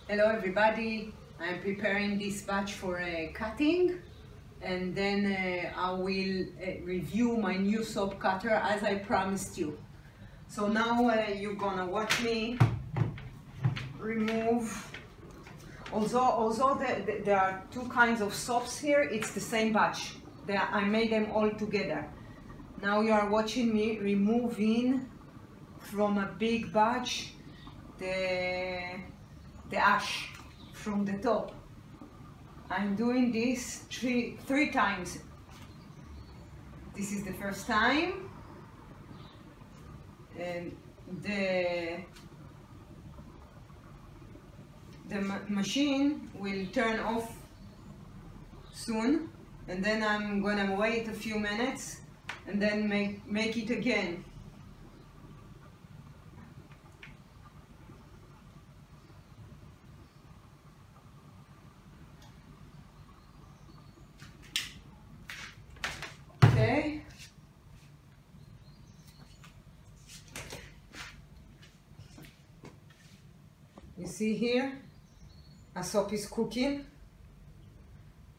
Hello everybody, I'm preparing this batch for cutting, and then I will review my new soap cutter as I promised you. So now you're gonna watch me remove, although there are two kinds of soaps here, it's the same batch. I made them all together. Now you are watching me removing from a big batch the ash from the top. I'm doing this three times. This is the first time, and the machine will turn off soon, and then I'm gonna wait a few minutes and then make it again. Okay. You see here, a soap is cooking.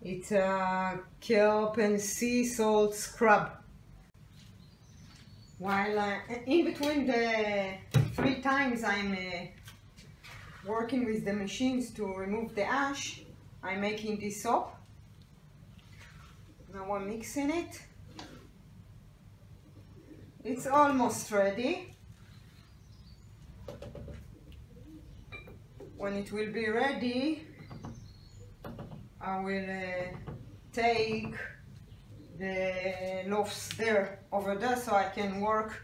It's a kelp and sea salt scrub. While in between the three times I'm working with the machines to remove the ash, I'm making this soap. Now I'm mixing it. It's almost ready. When it will be ready, I will take the loaves over there so I can work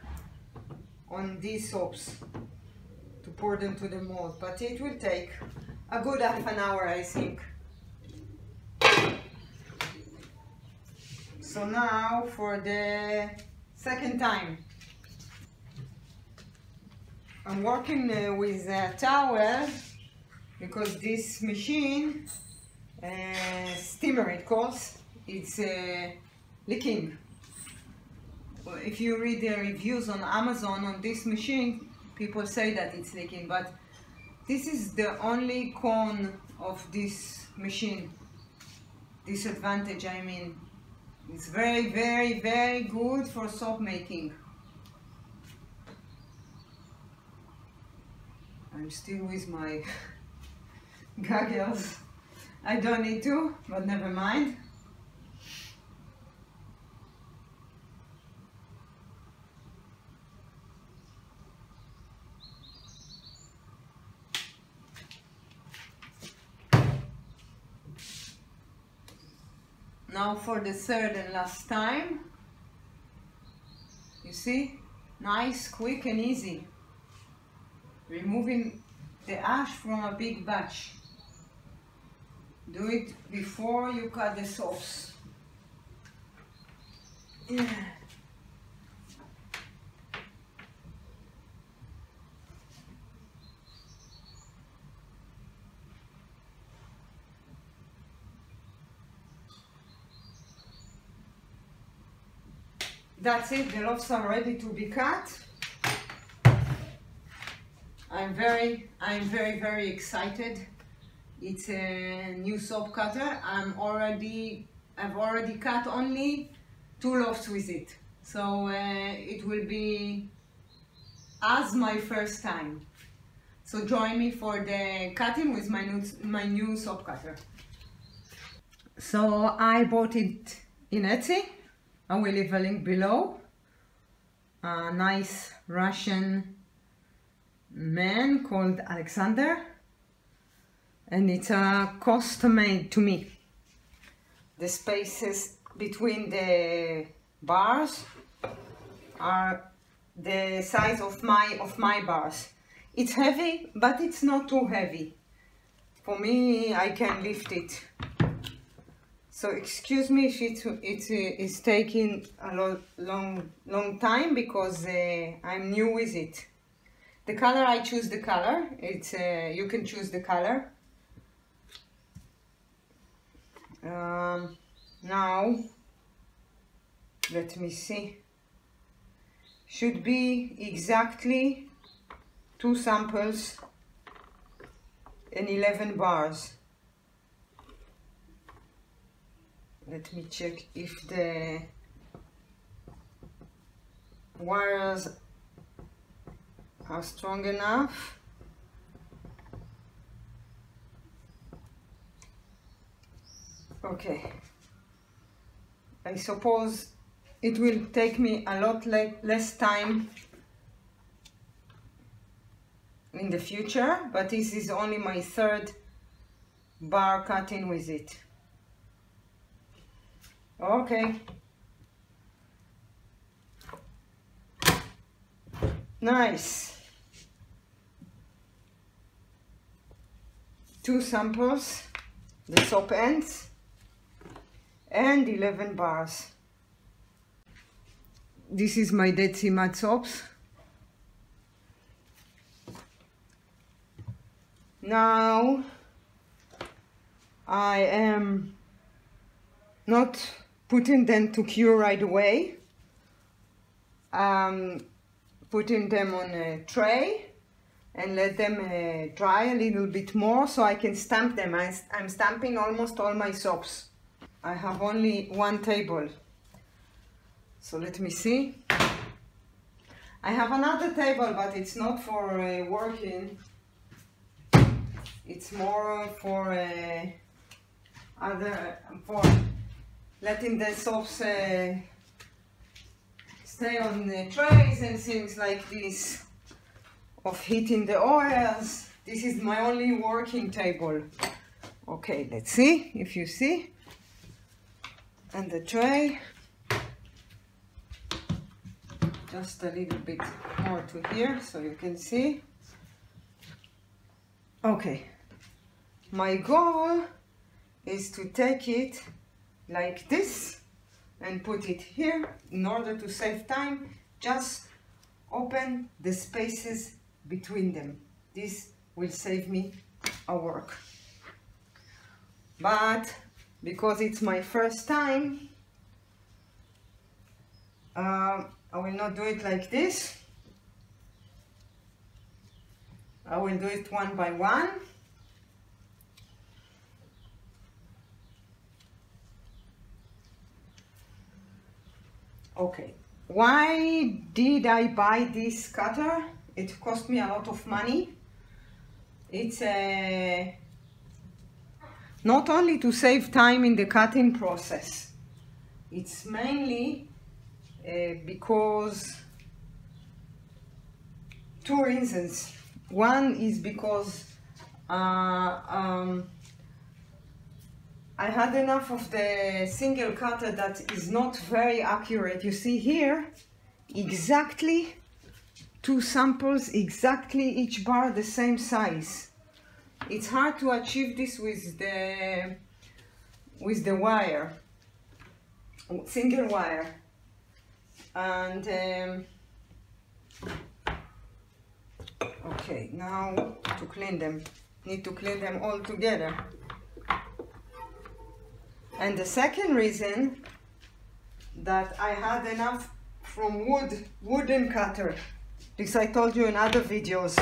on these soaps to pour them to the mold. But it will take a good half an hour, I think. So now for the second time, I'm working with a towel because this machine, steamer it calls, it's leaking. Well, if you read the reviews on Amazon on this machine, people say that it's leaking, but this is the only con of this machine. Disadvantage, I mean. It's very, very, very good for soap making. I'm still with my goggles. I don't need to, but never mind. Now for the third and last time. You see? Nice, quick and easy. Removing the ash from a big batch. Do it before you cut the soaps. Yeah. That's it, the loaves are ready to be cut. I'm very, very excited. It's a new soap cutter. I've already cut only 2 loaves with it. So it will be as my first time. So join me for the cutting with my new soap cutter. So I bought it in Etsy. I will leave a link below. A nice Russian man called Alexander, and it's custom made to me. The spaces between the bars are the size of my bars. It's heavy, but it's not too heavy. For me, I can lift it. So excuse me if it's taking a long time because I'm new with it. The color, I choose the color. It's you can choose the color. Now let me see. Should be exactly 2 samples and 11 bars. Let me check if the wires are strong enough. Okay, I suppose it will take me a lot less time in the future, but this is only my third bar cutting with it. Okay. Nice. 2 samples, the top ends, and 11 bars. This is my Dead Sea mud soaps. Now I am not putting them to cure right away. Putting them on a tray and let them dry a little bit more so I can stamp them. I'm stamping almost all my soaps. I have only 1 table. So let me see. I have another table, but it's not for working. It's more for for letting the soaps stay on the trays and things like this, of heating the oils. This is my only working table. Okay, let's see if you see. And the tray, just a little bit more to here so you can see. Okay, my goal is to take it like this and put it here. In order to save time, just open the spaces between them. This will save me a work. But because it's my first time, I will not do it like this. I will do it one by one. Okay, why did I buy this cutter? It cost me a lot of money. It's not only to save time in the cutting process, it's mainly because 2 reasons. One is because I had enough of the single cutter that is not very accurate. You see here, exactly 2 samples, exactly each bar the same size. It's hard to achieve this with the wire, single wire. And okay, now to clean them, need to clean them all together. And the second reason that I had enough from wooden cutter, this I told you in other videos.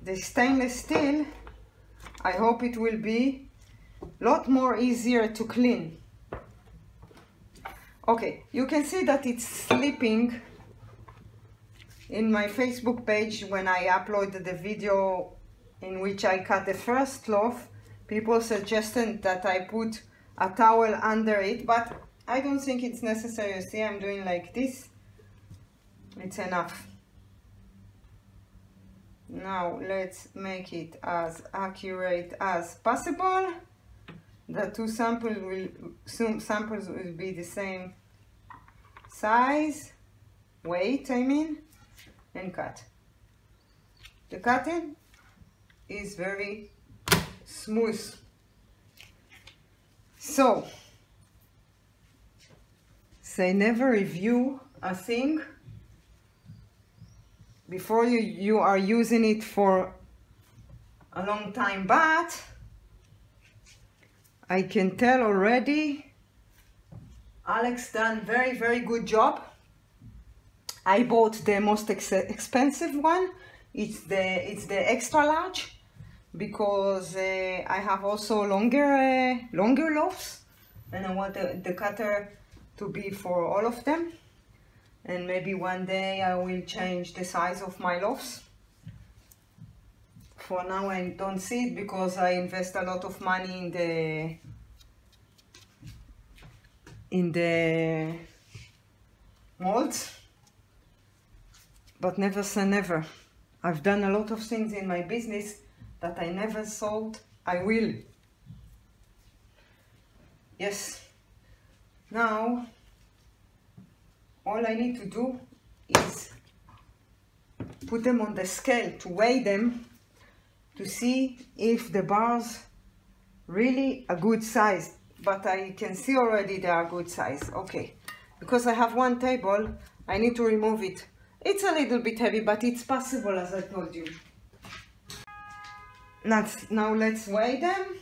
The stainless steel, I hope it will be a lot more easier to clean. Okay, you can see that it's slipping in my Facebook page. When I uploaded the video in which I cut the first loaf, people suggested that I put a towel under it, but I don't think it's necessary. You see, I'm doing like this. It's enough. Now let's make it as accurate as possible. The 2 samples will be the same size, weight I mean, and cut. The cutting is very smooth. So, say never review a thing before you are using it for a long time, but I can tell already Alex done very good job. I bought the most expensive one It's the extra large because I have also longer loaves, and I want the cutter to be for all of them. And maybe one day I will change the size of my loaves. For now I don't see it because I invest a lot of money in the molds. But never say never. I've done a lot of things in my business that I never thought I will. Yes. Now, all I need to do is put them on the scale to weigh them to see if the bars really a good size. But I can see already they are good size. Okay. Because I have one table, I need to remove it. It's a little bit heavy, but it's possible, as I told you. Now let's weigh them.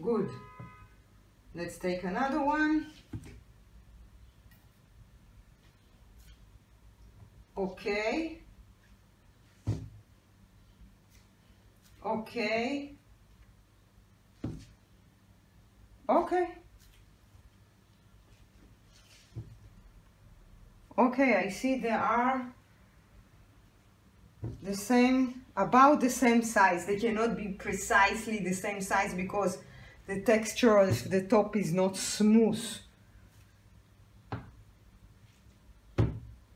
Good. Let's take another one. Okay. Okay. Okay. Okay, I see they are the same, about the same size. They cannot be precisely the same size because the texture of the top is not smooth.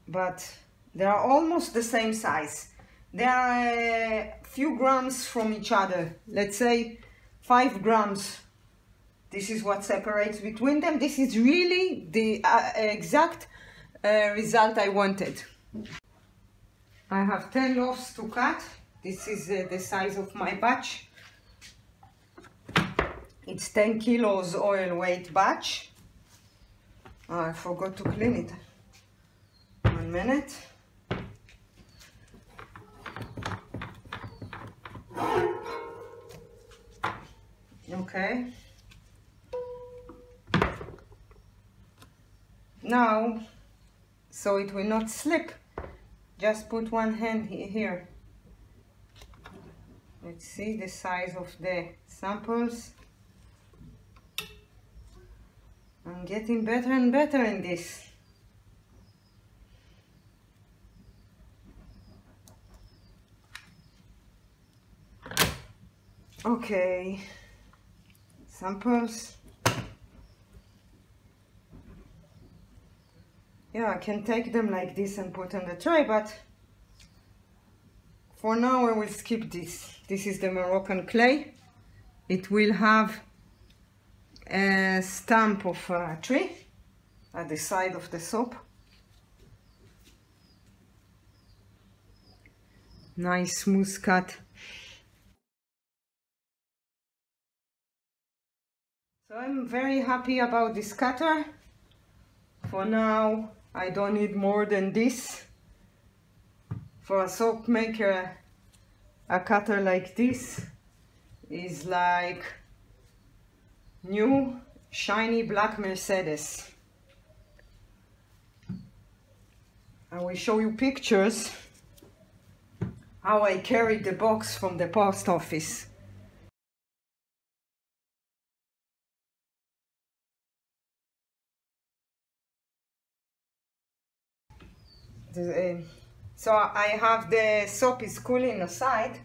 But they are almost the same size. They are a few grams from each other. Let's say 5 grams. This is what separates between them. This is really the exact result I wanted. I have 10 loaves to cut. This is the size of my batch. It's 10 kilos oil weight batch. Oh, I forgot to clean it. 1 minute. Okay. Now, so it will not slip, just put one hand here. Let's see the size of the samples. I'm getting better and better in this. Okay, samples. Yeah, I can take them like this and put on the tray, but for now I will skip this. This is the Moroccan clay. It will have a stamp of a tree at the side of the soap. Nice smooth cut. So I'm very happy about this cutter. For now, I don't need more than this. For a soap maker, a cutter like this is like new shiny black Mercedes. I will show you pictures how I carried the box from the post office. So I have the soap is cooling aside.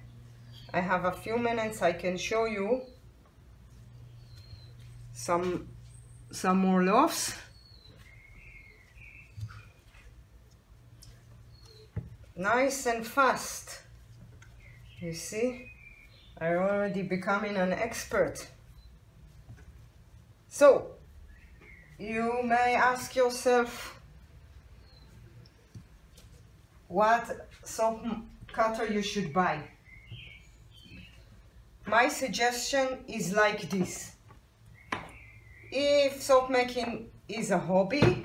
I have a few minutes. I can show you some more loaves. Nice and fast. You see, I'm already becoming an expert. So you may ask yourself, what soap cutter you should buy. My suggestion is like this. If soap making is a hobby,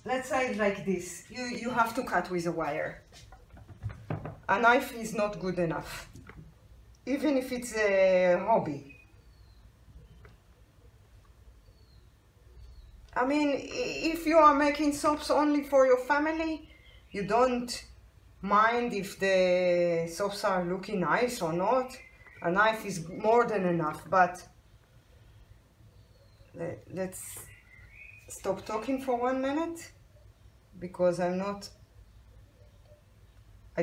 let's say it like this. You have to cut with a wire. A knife is not good enough, even if it's a hobby. I mean, if you are making soaps only for your family, you don't mind if the soaps are looking nice or not. A knife is more than enough, but let's stop talking for 1 minute, because I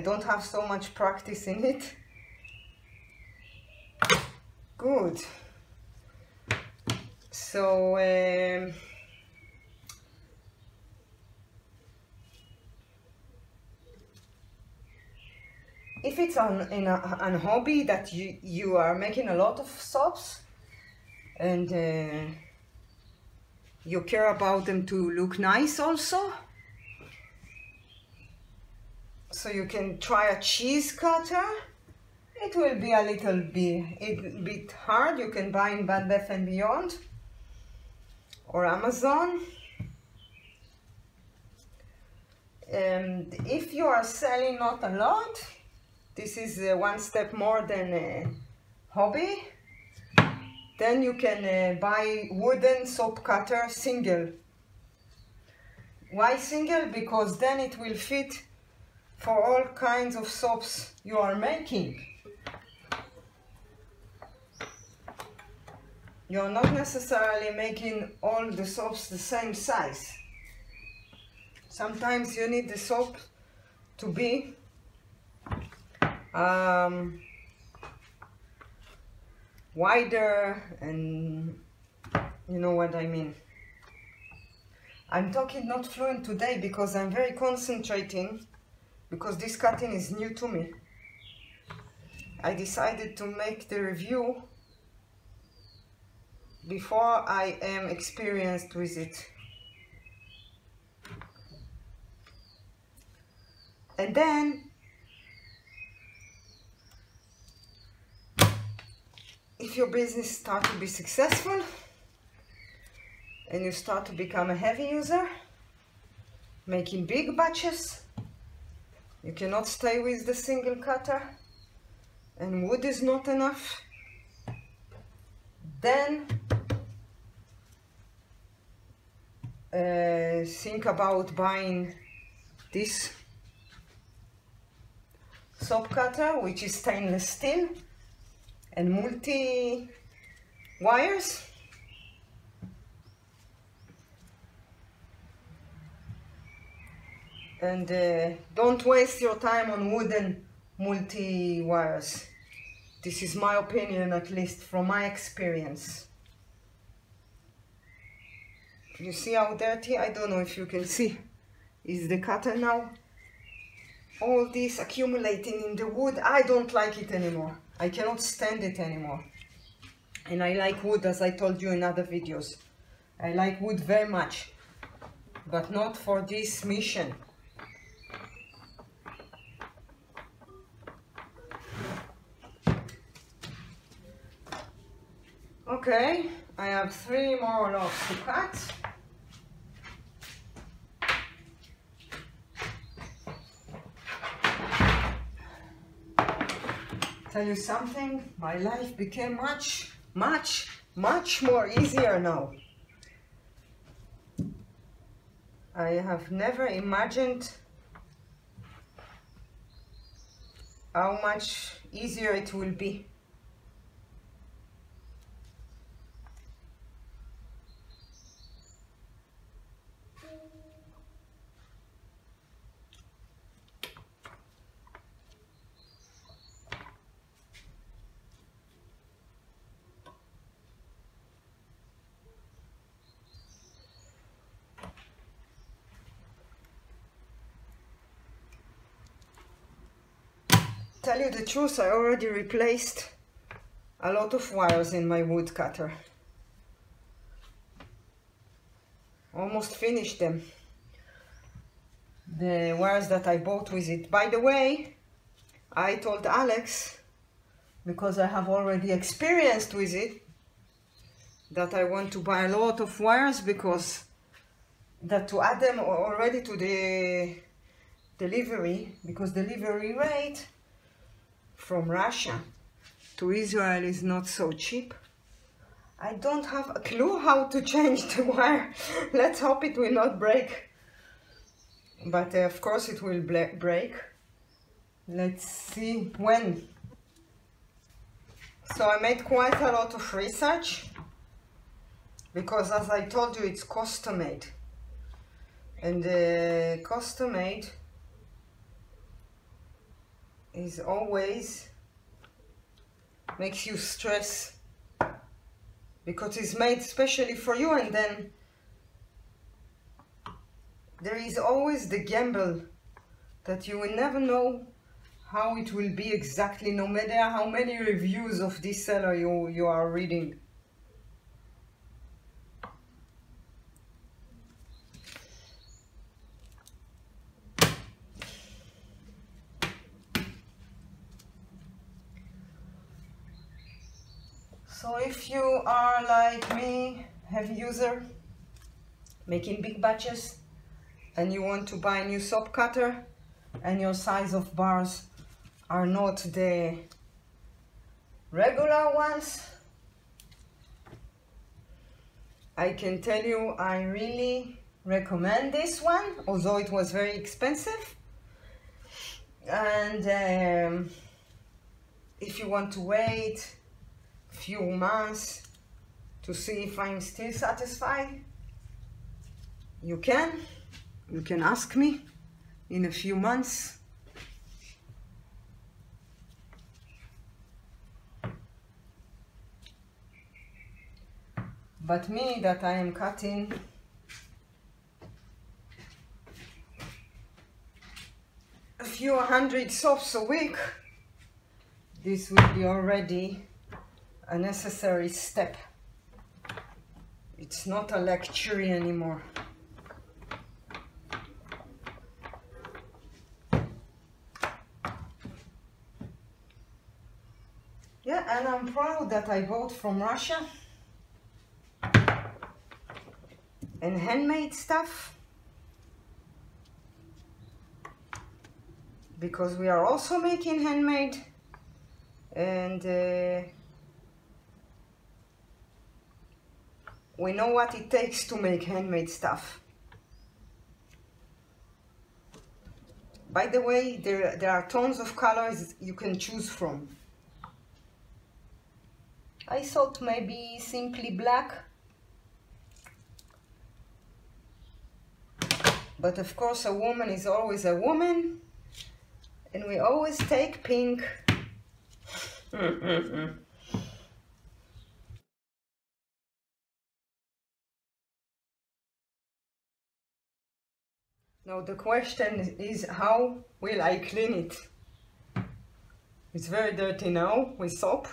don't have so much practice in it. Good. So if it's an hobby that you are making a lot of soaps and you care about them to look nice also, so you can try a cheese cutter. It will be a little bit hard. You can buy in Bed Bath & Beyond or Amazon. And if you are selling not a lot, this is one step more than a hobby. Then you can buy wooden soap cutter single. Why single? Because then it will fit for all kinds of soaps you are making. You're not necessarily making all the soaps the same size. Sometimes you need the soap to be wider, and you know what I mean. I'm talking not fluent today because I'm very concentrating, because this cutting is new to me. I decided to make the review before I am experienced with it. And then, if your business starts to be successful and you start to become a heavy user, making big batches, you cannot stay with the single cutter and wood is not enough, then think about buying this soap cutter, which is stainless steel and multi wires. And don't waste your time on wooden multi wires. This is my opinion, at least from my experience. You see how dirty? I don't know if you can see. Is the cutter now? All this accumulating in the wood. I don't like it anymore. I cannot stand it anymore. And I like wood, as I told you in other videos. I like wood very much, but not for this mission. Okay, I have 3 more logs to cut. Tell you something, my life became much more easier now. I have never imagined how much easier it will be. Tell you the truth, I already replaced a lot of wires in my wood cutter. Almost finished them. The wires that I bought with it. By the way, I told Alex, because I have already experienced with it, that I want to buy a lot of wires, because that to add them already to the delivery, because delivery rate from Russia to Israel is not so cheap. I don't have a clue how to change the wire. Let's hope it will not break. But of course it will break. Let's see when. So I made quite a lot of research, because as I told you, it's custom made. And custom made is always makes you stress, because it's made specially for you, and then there is always the gamble that you will never know how it will be exactly, no matter how many reviews of this seller you are reading. So if you are like me, heavy user, making big batches, and you want to buy a new soap cutter, and your size of bars are not the regular ones, I can tell you I really recommend this one, although it was very expensive. And if you want to wait a few months to see if I'm still satisfied, you can ask me in a few months. But me, that I am cutting a few hundred soaps a week, this will be already a necessary step. It's not a luxury anymore. Yeah, and I'm proud that I bought from Russia and handmade stuff, because we are also making handmade, and we know what it takes to make handmade stuff. By the way, there are tons of colors you can choose from. I thought maybe simply black, but of course a woman is always a woman, and we always take pink. Now the question is, how will I clean it? It's very dirty now with soap.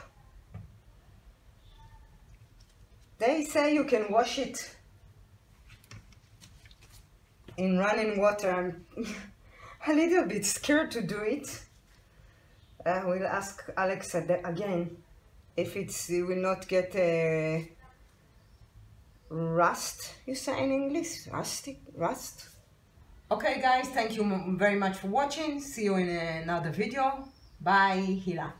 They say you can wash it in running water. I'm a little bit scared to do it. We'll ask Alex again if it will not get rust, you say in English? Rust? Okay guys, thank you very much for watching. See you in another video. Bye, Hila.